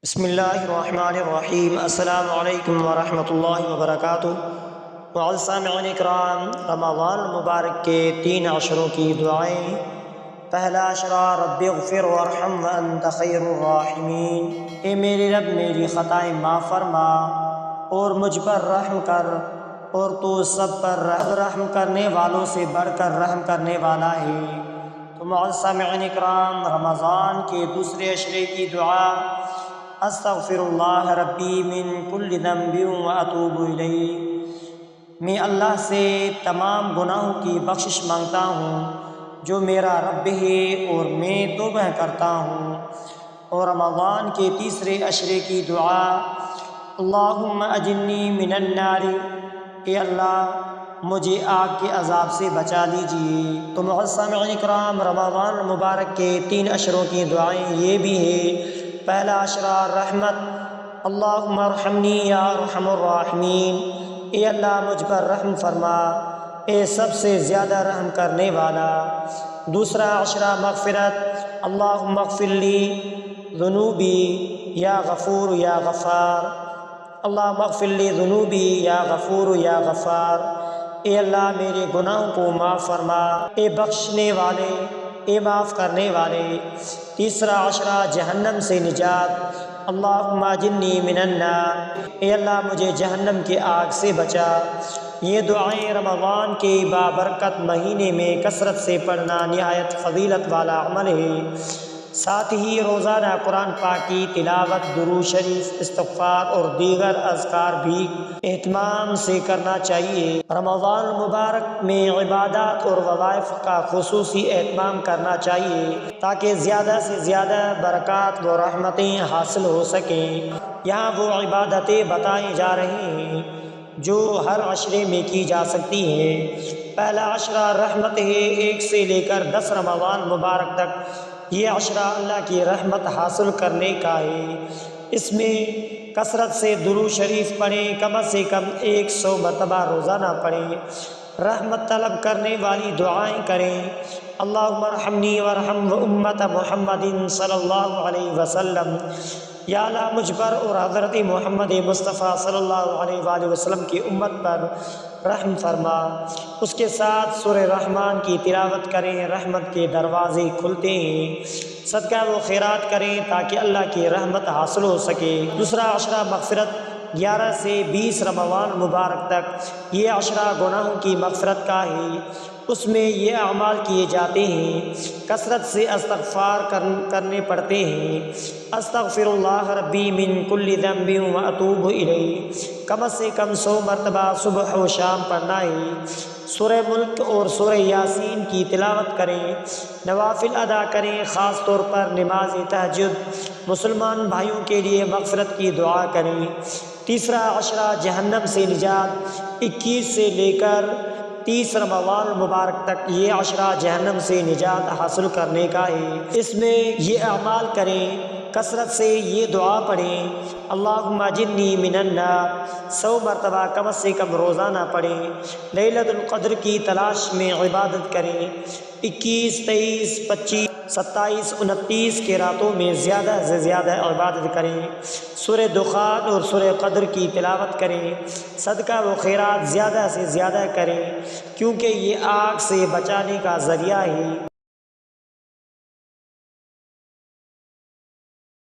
بسم اللہ الرحمن الرحیم۔ السلام علیکم ورحمۃ اللہ وبرکاتہ۔ معزز سامعین اکرام، رمضان المبارک کے 3 عشروں کی دعائیں۔ پہلا عشرہ، رب اغفر وارحم وانت خیر الراحمین۔ اے میرے رب، میری خطائیں معاف فرما اور مجھ پر رحم کر، اور تو سب پر رحم کرنے والوں سے بڑھ کر رحم کرنے والا ہے۔ تو معزز سامعین اکرام، رمضان کے دوسرے عشرے کی دعا: استغفر اللہ ربی من کل ذنب واتوب الیہ۔ میں اللہ سے تمام گناہوں کی بخشش مانگتا ہوں جو میرا رب ہے، اور میں توبہ کرتا ہوں۔ اور رمضان کے تیسرے عشرے کی دعا: اللہم اجرنی من النار، اے اللہ مجھے آگ کے عذاب سے بچا لیجیے۔ تو معزز سامعین اکرام، رمضان المبارک کے 3 عشروں کی دعائیں یہ بھی ہے۔ پہلا عشرہ، رحمت: اللہم ارحمنی یا ارحم الراحمین، اے اللہ مجھ پر رحم فرما، اے سب سے زیادہ رحم کرنے والا۔ دوسرا عشرہ، مغفرت: اللہم اغفر لی ذنوبی یا غفور یا غفار، اللہم اغفر لی ذنوبی یا غفور یا غفار، اے اللہ میرے گناہوں کو معاف فرما، اے بخشنے والے، اے معاف کرنے والے۔ تیسرا عشرہ، جہنم سے نجات: اللہم اجرنی من النار، اے اللہ مجھے جہنم کے آگ سے بچا۔ یہ دعائیں رمضان کے بابرکت مہینے میں کثرت سے پڑھنا نہایت فضیلت والا عمل ہے۔ ساتھ ہی روزانہ قرآن پاک کی تلاوت، درود شریف، استغفار اور دیگر اذکار بھی اہتمام سے کرنا چاہیے۔ رمضان المبارک میں عبادات اور وظائف کا خصوصی اہتمام کرنا چاہیے تاکہ زیادہ سے زیادہ برکات و رحمتیں حاصل ہو سکیں۔ یہاں وہ عبادتیں بتائی جا رہی ہیں جو ہر عشرے میں کی جا سکتی ہیں۔ پہلا عشرہ رحمت ہے، 1 سے لے کر 10 رمضان مبارک تک یہ عشرہ اللہ کی رحمت حاصل کرنے کا ہے۔ اس میں کثرت سے درود شریف پڑھیں، کم سے کم 100 مرتبہ روزانہ پڑھیں، رحمت طلب کرنے والی دعائیں کریں: اللہم ارحمنی وارحم امت محمد صلی اللہ علیہ وسلم، یا اللہ مجھ پر اور حضرت محمد مصطفیٰ صلی اللہ علیہ وآلہ وسلم کی امت پر رحم فرما۔ اس کے ساتھ سورہ رحمان کی تلاوت کریں، رحمت کے دروازے کھلتے ہیں۔ صدقہ و خیرات کریں تاکہ اللہ کی رحمت حاصل ہو سکے۔ دوسرا عشرہ مغفرت: 11 سے 20 رمضان مبارک تک یہ عشرہ گناہوں کی مغفرت کا ہے۔ اس میں یہ اعمال کیے جاتے ہیں، کثرت سے استغفار کرنے پڑتے ہیں: استغفر اللہ ربی من کل ذنب واتوب الیہ، کم سے کم 100 مرتبہ صبح و شام پڑھنا ہے۔ سورہ ملک اور سورہ یاسین کی تلاوت کریں، نوافل ادا کریں، خاص طور پر نماز تہجد۔ مسلمان بھائیوں کے لیے مغفرت کی دعا کریں۔ تیسرا عشرہ جہنم سے نجات: 21 سے لے کر 30 رمضان مبارک تک یہ عشرہ جہنم سے نجات حاصل کرنے کا ہے۔ اس میں یہ اعمال کریں، کثرت سے یہ دعا پڑھیں: اللہم اجرنی من النار، 100 مرتبہ کم سے کم روزانہ پڑھیں۔ لیلۃ القدر کی تلاش میں عبادت کریں، 21، 23، 25، 27، 29 کے راتوں میں زیادہ سے زیادہ عبادت کریں۔ سورہ دخان اور سورہ قدر کی تلاوت کریں، صدقہ و خیرات زیادہ سے زیادہ کریں کیونکہ یہ آگ سے بچانے کا ذریعہ ہے۔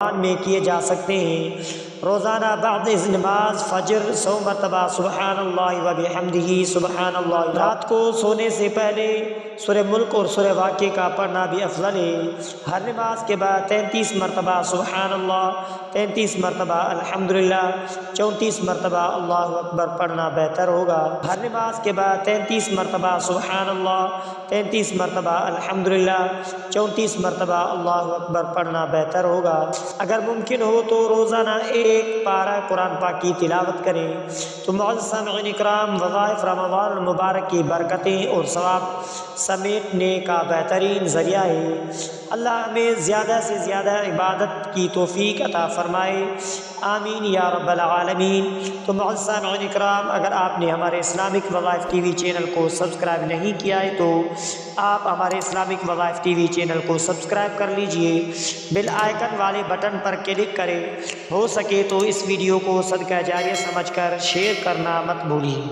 میں کیے جا سکتے ہیں۔ روزانہ بعد از نماز فجر 100 مرتبہ سبحان اللہ وبحمدہ سبحان اللہ۔ رات کو سونے سے پہلے سورہ ملک اور سورہ واقعہ کا پڑھنا بھی افضل ہے۔ ہر نماز کے بعد 33 مرتبہ سبحان اللہ، 33 مرتبہ الحمدللہ، 34 مرتبہ اللہ اکبر پڑھنا بہتر ہوگا۔ ہر نماز کے بعد 33 مرتبہ سبحان اللہ، 33 مرتبہ الحمدللہ، 34 مرتبہ اللہ اکبر پڑھنا بہتر ہوگا۔ اگر ممکن ہو تو روزانہ 1 پارہ قرآن پاک کی تلاوت کریں۔ تو معزز سامعین اکرام، وظائف رمضان المبارک کی برکتیں اور ثواب سمیٹنے کا بہترین ذریعہ ہے۔ اللہ ہمیں زیادہ سے زیادہ عبادت کی توفیق عطا فرمائے، آمین یا رب العالمین۔ تو معزز سامعین اکرام، اگر آپ نے ہمارے اسلامک وظائف ٹی وی چینل کو سبسکرائب نہیں کیا ہے تو آپ ہمارے اسلامک وظائف ٹی وی چینل کو سبسکرائب کر لیجئے، بیل آئیکن والے بٹن پر کلک کریں، ہو سکے تو اس ویڈیو کو صدقہ جاریہ سمجھ کر شیئر کرنا مت بھولیے۔